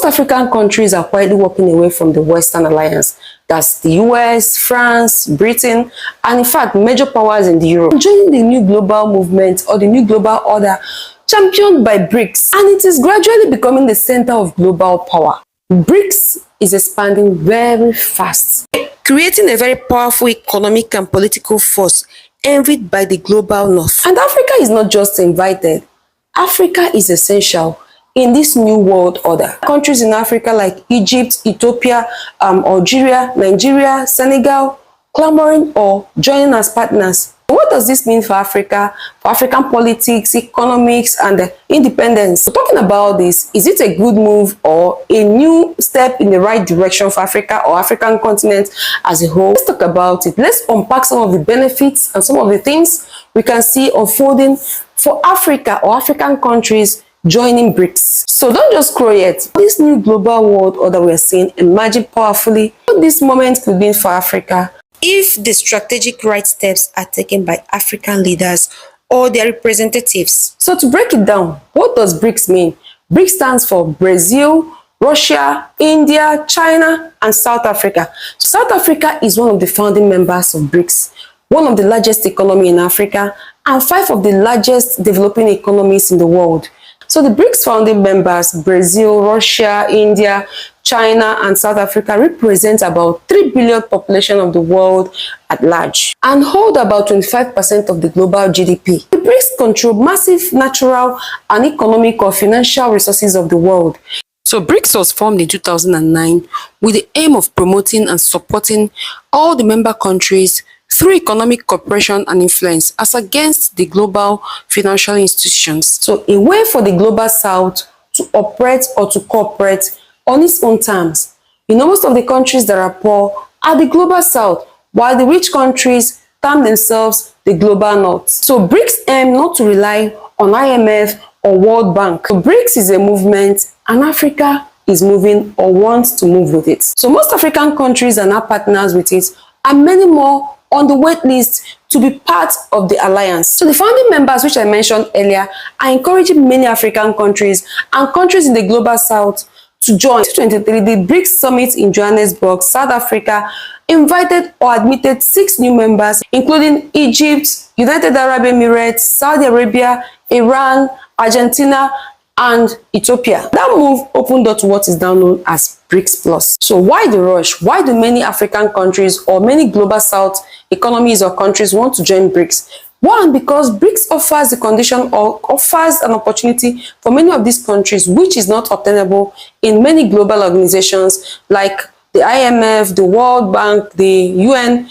Most African countries are quietly walking away from the Western alliance. That's the US, France, Britain, and in fact, major powers in Europe. Joining the new global movement or the new global order championed by BRICS, and it is gradually becoming the center of global power. BRICS is expanding very fast, creating a very powerful economic and political force envied by the global north. And Africa is not just invited, Africa is essential in this new world order. Countries in Africa like Egypt, Ethiopia, Algeria, Nigeria, Senegal, clamoring or joining as partners. What does this mean for Africa, for African politics, economics, and independence? So talking about this, is it a good move or a new step in the right direction for Africa or African continent as a whole? Let's talk about it. Let's unpack some of the benefits and some of the things we can see unfolding for Africa or African countries joining BRICS. So don't just scroll yet. This new global world order we are seeing emerging powerfully, what this moment could mean for Africa if the strategic right steps are taken by African leaders or their representatives. So to break it down, what does BRICS mean? BRICS stands for Brazil, Russia, India, China, and South Africa. So South Africa is one of the founding members of BRICS, one of the largest economies in Africa, and 5 of the largest developing economies in the world. So the BRICS founding members, Brazil, Russia, India, China, and South Africa, represent about 3 billion population of the world at large and hold about 25% of the global GDP. The BRICS control massive natural and economic or financial resources of the world. So BRICS was formed in 2009 with the aim of promoting and supporting all the member countries through economic cooperation and influence as against the global financial institutions. So a way for the global south to operate or to cooperate on its own terms. You know, most of the countries that are poor are the global south, while the rich countries term themselves the global north. So BRICS aim not to rely on IMF or World Bank. So BRICS is a movement and Africa is moving or wants to move with it. So most African countries are now partners with it and many more on the wait list to be part of the alliance. So the founding members, which I mentioned earlier, are encouraging many African countries and countries in the global south to join. 2023, the BRICS Summit in Johannesburg, South Africa, invited or admitted 6 new members, including Egypt, United Arab Emirates, Saudi Arabia, Iran, Argentina, and Ethiopia. That move opened up to what is now known as BRICS Plus. So why the rush? Why do many African countries or many global south economies or countries want to join BRICS? One, because BRICS offers the condition or offers an opportunity for many of these countries which is not obtainable in many global organizations like the IMF, the World Bank, the UN,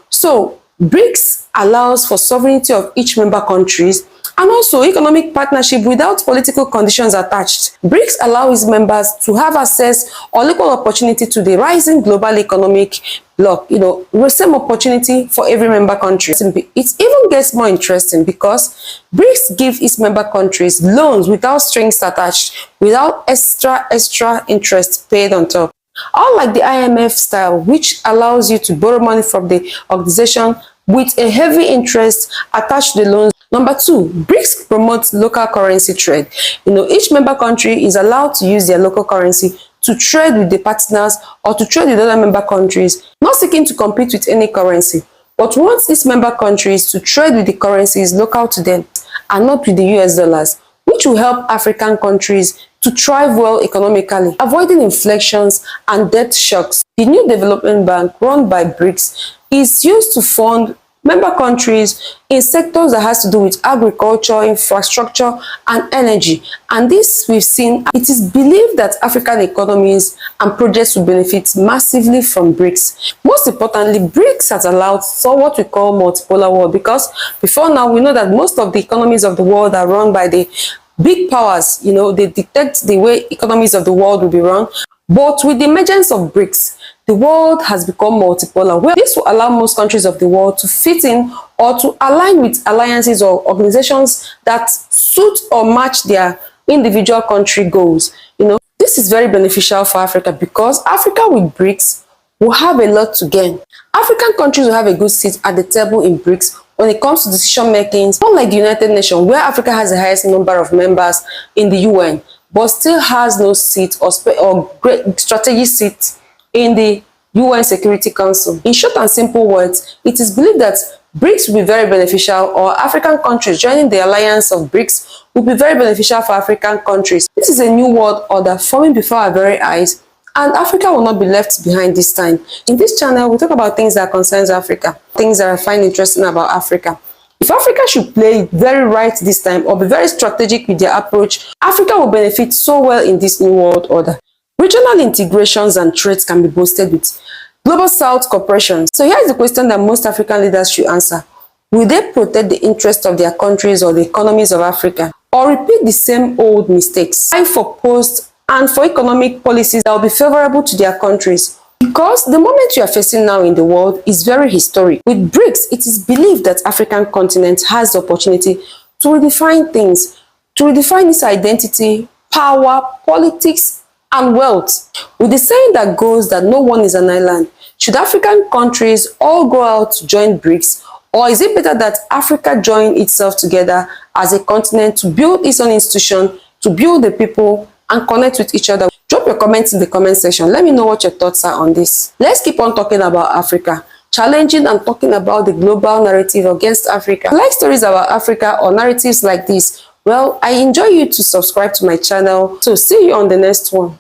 So BRICS allows for sovereignty of each member countries and also economic partnership without political conditions attached. BRICS allows its members to have access or equal opportunity to the rising global economic bloc, the same opportunity for every member country. It even gets more interesting because BRICS gives its member countries loans without strings attached, without extra interest paid on top. Unlike the IMF style, which allows you to borrow money from the organization with a heavy interest attached to the loans. Number 2, BRICS promotes local currency trade. Each member country is allowed to use their local currency to trade with the partners or to trade with other member countries, not seeking to compete with any currency, but wants its member countries to trade with the currencies local to them and not with the US dollars, which will help African countries to thrive well economically, avoiding inflections and debt shocks. The new development bank run by BRICS is used to fund member countries in sectors that has to do with agriculture, infrastructure, and energy. And this we've seen, it is believed that African economies and projects will benefit massively from BRICS. Most importantly, BRICS has allowed for what we call multipolar world, because before now we know that most of the economies of the world are run by the big powers. They dictate the way economies of the world will be run. But with the emergence of BRICS, the world has become multipolar, where this will allow most countries of the world to fit in or to align with alliances or organizations that suit or match their individual country goals. This is very beneficial for Africa because Africa with BRICS will have a lot to gain. African countries will have a good seat at the table in BRICS when it comes to decision making, unlike the United Nations, where Africa has the highest number of members in the UN. but still has no seat or great strategic seat in the UN Security Council. In short and simple words, it is believed that BRICS will be very beneficial, or African countries joining the alliance of BRICS will be very beneficial for African countries. This is a new world order forming before our very eyes, and Africa will not be left behind this time. In this channel, we talk about things that concerns Africa, things that I find interesting about Africa. If Africa should play very right this time or be very strategic with their approach, Africa will benefit so well in this new world order. Regional integrations and trades can be boosted with Global South corporations. So here is the question that most African leaders should answer. Will they protect the interests of their countries or the economies of Africa, or repeat the same old mistakes? Fight for post and for economic policies that will be favorable to their countries. Because the moment we are facing now in the world is very historic. With BRICS, it is believed that African continent has the opportunity to redefine things, to redefine its identity, power, politics, and wealth. With the saying that goes that no one is an island, should African countries all go out to join BRICS, or is it better that Africa join itself together as a continent to build its own institution, to build the people, and connect with each other? Drop your comments in the comment section. Let me know what your thoughts are on this. Let's keep on talking about Africa, challenging and talking about the global narrative against Africa. If you like stories about Africa or narratives like this, well, I enjoy you to subscribe to my channel. So see you on the next one.